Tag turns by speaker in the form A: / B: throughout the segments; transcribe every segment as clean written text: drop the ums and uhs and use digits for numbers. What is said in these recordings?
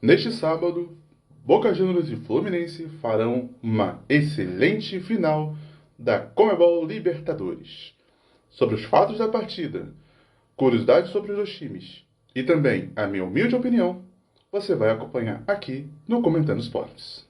A: Neste sábado, Boca Juniors e Fluminense farão uma excelente final da Conmebol Libertadores. Sobre os fatos da partida, curiosidades sobre os dois times e também a minha humilde opinião, você vai acompanhar aqui no Comentando Esportes.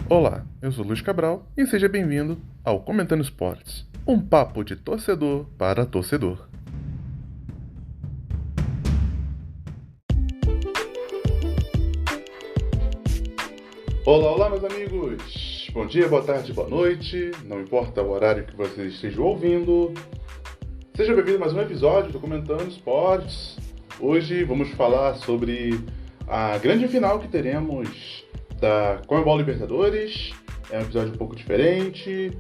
A: Olá, eu sou Luiz Cabral e seja bem-vindo ao Comentando Esportes, um papo de torcedor para torcedor. Olá, meus amigos! Bom dia, boa tarde, boa noite, não importa o horário que vocês estejam ouvindo. Seja bem-vindo a mais um episódio do Comentando Esportes. Hoje vamos falar sobre a grande final que teremos da Conmebol Libertadores. É um episódio um pouco diferente,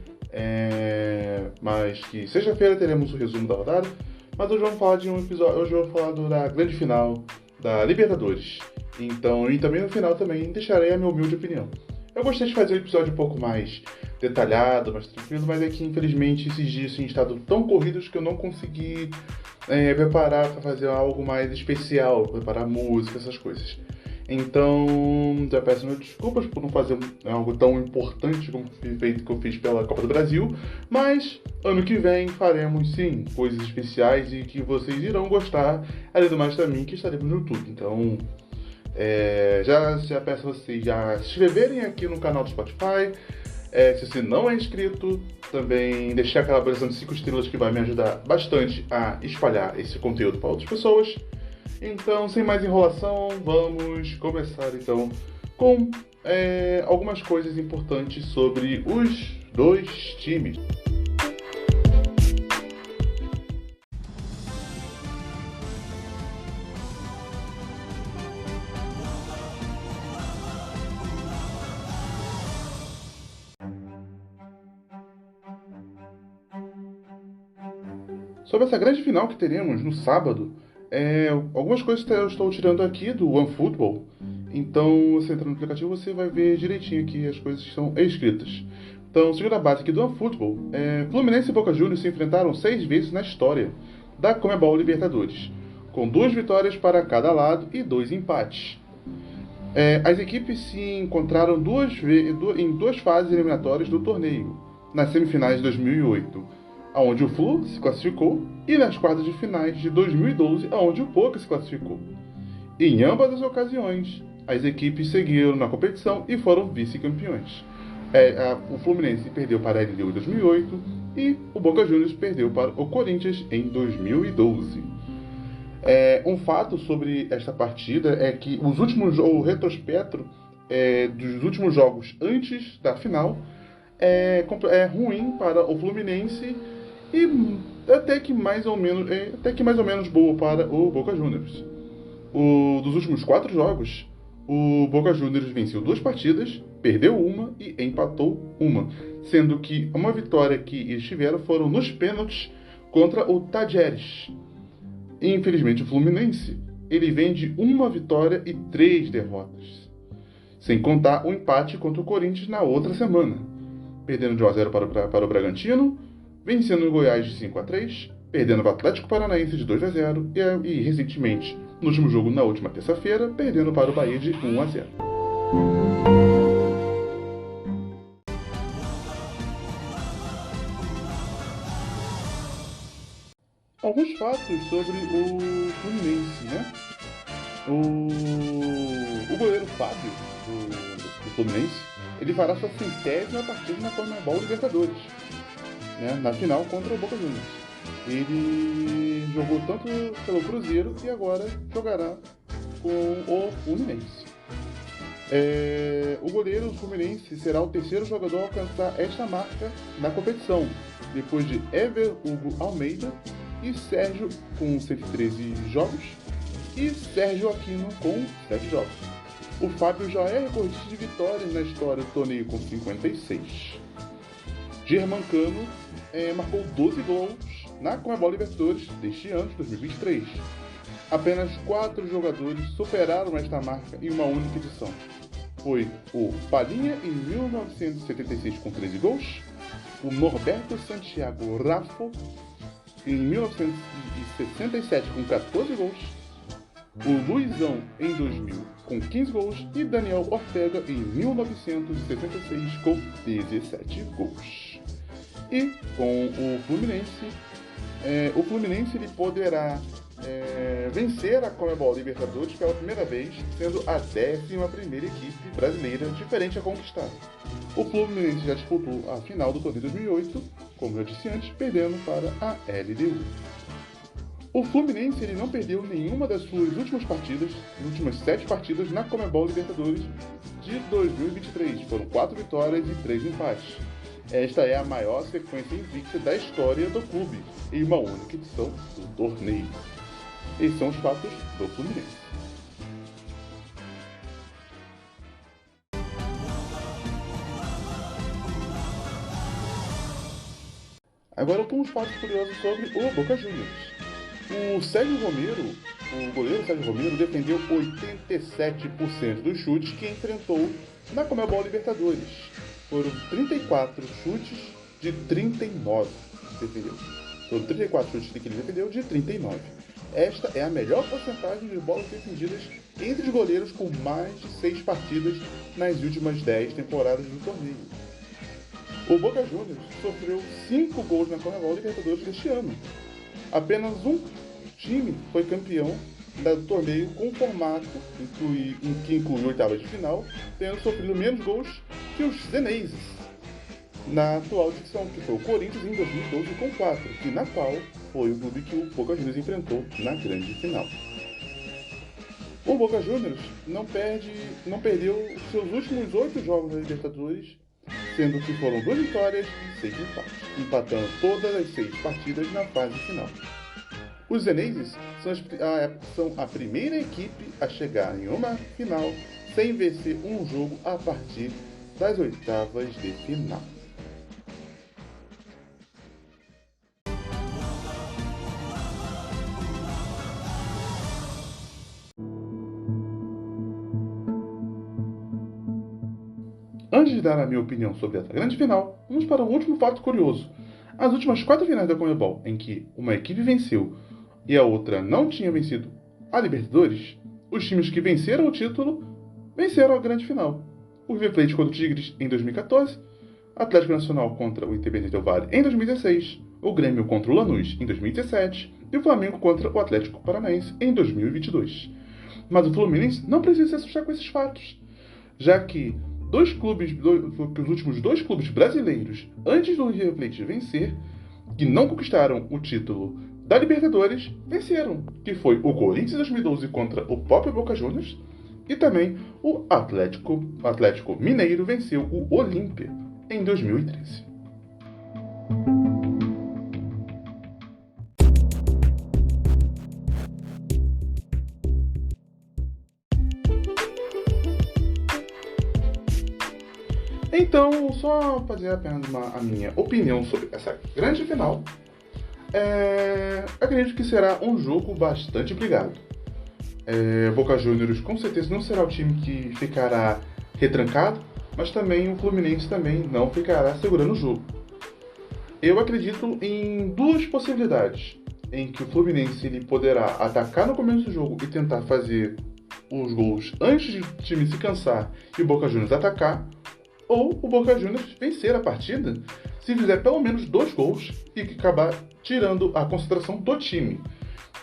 A: mas que sexta-feira teremos o resumo da rodada. Mas hoje vamos falar de um episódio, hoje vamos falar da grande final da Libertadores. Então, e também no final também deixarei a minha humilde opinião. Eu gostei de fazer um episódio um pouco mais detalhado, mais tranquilo, mas é que infelizmente esses dias têm estado tão corridos que eu não consegui preparar para fazer algo mais especial, preparar música, essas coisas. Então, já peço meus desculpas por não fazer algo tão importante como o feito que eu fiz pela Copa do Brasil, mas ano que vem faremos sim coisas especiais e que vocês irão gostar, além do mais também que estaremos no YouTube. Então, já peço a vocês já se inscreverem aqui no canal do Spotify. Se você não é inscrito, também deixar aquela avaliação de 5 estrelas que vai me ajudar bastante a espalhar esse conteúdo para outras pessoas. Então, sem mais enrolação, vamos começar então com algumas coisas importantes sobre os dois times. Sobre essa grande final que teremos no sábado, algumas coisas eu estou tirando aqui do OneFootball. Então, você entra no aplicativo, você vai ver direitinho aqui as coisas que são escritas. Então, segundo a base aqui do OneFootball, Fluminense e Boca Juniors se enfrentaram 6 vezes na história da Conmebol Libertadores, com 2 vitórias para cada lado e 2 empates. As equipes se encontraram em 2 fases eliminatórias do torneio, nas semifinais de 2008, onde o Flu se classificou, e nas quartas de finais de 2012, onde o Boca se classificou. Em ambas as ocasiões, as equipes seguiram na competição e foram vice-campeões. O Fluminense perdeu para a LDU em 2008 e o Boca Juniors perdeu para o Corinthians em 2012. Um fato sobre esta partida é que o retrospecto dos últimos jogos antes da final é ruim para o Fluminense e até que mais ou menos boa para o Boca Juniors. Dos últimos 4 jogos, o Boca Juniors venceu 2 partidas, perdeu uma e empatou uma, sendo que uma vitória que eles tiveram foram nos pênaltis contra o Tajeres. Infelizmente, o Fluminense ele vem de 1 vitória e 3 derrotas, sem contar o empate contra o Corinthians na outra semana, perdendo de 1-0 para o Bragantino, vencendo o Goiás de 5-3, perdendo para o Atlético Paranaense de 2-0 e recentemente, no último jogo na última terça-feira, perdendo para o Bahia de 1-0. Alguns fatos sobre o Fluminense, né? O goleiro Fábio do Fluminense, ele fará sua 100ª partida na Conmebol Libertadores, né, na final contra o Boca Juniors. Ele jogou tanto pelo Cruzeiro e agora jogará com o Fluminense. O goleiro do Fluminense será o 3º jogador a alcançar esta marca na competição, depois de Ever Hugo Almeida e Sérgio com 113 jogos e Sérgio Aquino com 7 jogos. O Fábio já é recordista de vitórias na história do torneio com 56. Germancano marcou 12 gols na Conmebol Libertadores deste ano, de 2023. Apenas 4 jogadores superaram esta marca em uma única edição. Foi o Palinha em 1976 com 13 gols, o Norberto Santiago Raffo em 1967 com 14 gols, o Luizão em 2000 com 15 gols e Daniel Ortega em 1966 com 17 gols. E com o Fluminense ele poderá vencer a Conmebol Libertadores pela primeira vez, sendo a 11ª equipe brasileira diferente a conquistar. O Fluminense já disputou a final do torneio 2008, como eu disse antes, perdendo para a LDU. O Fluminense ele não perdeu nenhuma das suas últimas 7 partidas na Conmebol Libertadores de 2023. Foram 4 vitórias e 3 empates. Esta é a maior sequência invicta da história do clube em uma única edição do torneio. Esses são os fatos do Fluminense. Agora alguns fatos curiosos sobre o Boca Juniors. O Sérgio Romero, o goleiro Sérgio Romero, defendeu 87% dos chutes que enfrentou na Conmebol Libertadores. Foram 34 chutes de 39 defendeu. Foram 34 chutes que ele defendeu de 39. Esta é a melhor porcentagem de bolas defendidas entre os goleiros com mais de 6 partidas nas últimas 10 temporadas do torneio. O Boca Juniors sofreu 5 gols na Conmebol Libertadores deste ano. Apenas um time foi campeão do torneio com formato que inclui oitavas de final, tendo sofrido menos gols que os Zeneises na atual edição, que foi o Corinthians em 2012 com 4, e na qual foi o clube que o Boca Juniors enfrentou na grande final. O Boca Juniors não perdeu seus últimos 8 jogos na Libertadores, sendo que foram 2 vitórias e 6 empates, empatando todas as 6 partidas na fase final. Os Zeneises são a primeira equipe a chegar em uma final sem vencer um jogo a partir das oitavas de final. Antes de dar a minha opinião sobre essa grande final, vamos para um último fato curioso. As últimas 4 finais da Conmebol, em que uma equipe venceu e a outra não tinha vencido a Libertadores, os times que venceram o título venceram a grande final. O River Plate contra o Tigres em 2014, Atlético Nacional contra o Independente Del Valle em 2016, o Grêmio contra o Lanús em 2017 e o Flamengo contra o Atlético Paranaense em 2022. Mas o Fluminense não precisa se assustar com esses fatos, já que os últimos 2 clubes brasileiros, antes do River Plate vencer, que não conquistaram o título da Libertadores, venceram, que foi o Corinthians em 2012 contra o próprio Boca Juniors, e também o Atlético Mineiro venceu o Olímpia em 2013. Então, só fazer apenas a minha opinião sobre essa grande final. Acredito que será um jogo bastante brigado. Boca Juniors com certeza não será o time que ficará retrancado, mas também o Fluminense também não ficará segurando o jogo. Eu acredito em 2 possibilidades, em que o Fluminense ele poderá atacar no começo do jogo e tentar fazer os gols antes do time se cansar e o Boca Juniors atacar, ou o Boca Juniors vencer a partida se fizer pelo menos 2 gols e acabar tirando a concentração do time.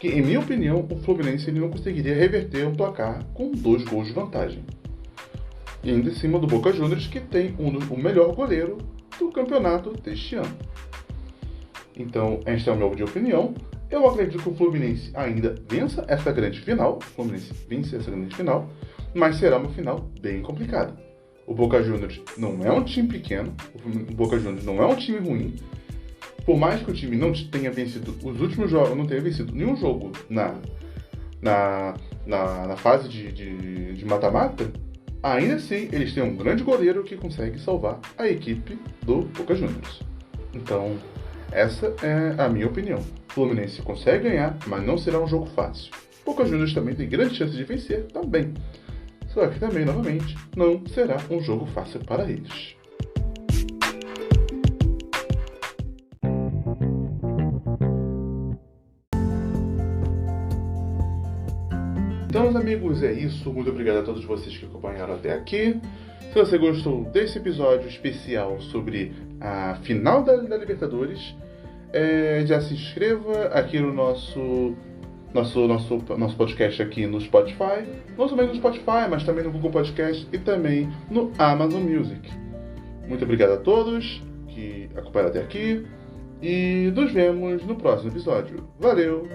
A: Que, em minha opinião, o Fluminense ele não conseguiria reverter o placar com 2 gols de vantagem. E ainda em cima do Boca Juniors, que tem o melhor goleiro do campeonato deste ano. Então, esta é a minha opinião. Eu acredito que o Fluminense ainda vença essa grande final. O Fluminense vence essa grande final, mas será uma final bem complicada. O Boca Juniors não é um time pequeno, o Boca Juniors não é um time ruim. Por mais que o time não tenha vencido os últimos jogos, não tenha vencido nenhum jogo na fase de mata-mata, ainda assim eles têm um grande goleiro que consegue salvar a equipe do Boca Juniors. Então, essa é a minha opinião. O Fluminense consegue ganhar, mas não será um jogo fácil. O Boca Juniors também tem grande chance de vencer também. Só que também, novamente, não será um jogo fácil para eles. Então, meus amigos, é isso. Muito obrigado a todos vocês que acompanharam até aqui. Se você gostou desse episódio especial sobre a final da Libertadores, já se inscreva aqui no nosso podcast aqui no Spotify. Não somente no Spotify, mas também no Google Podcast e também no Amazon Music. Muito obrigado a todos que acompanharam até aqui e nos vemos no próximo episódio. Valeu!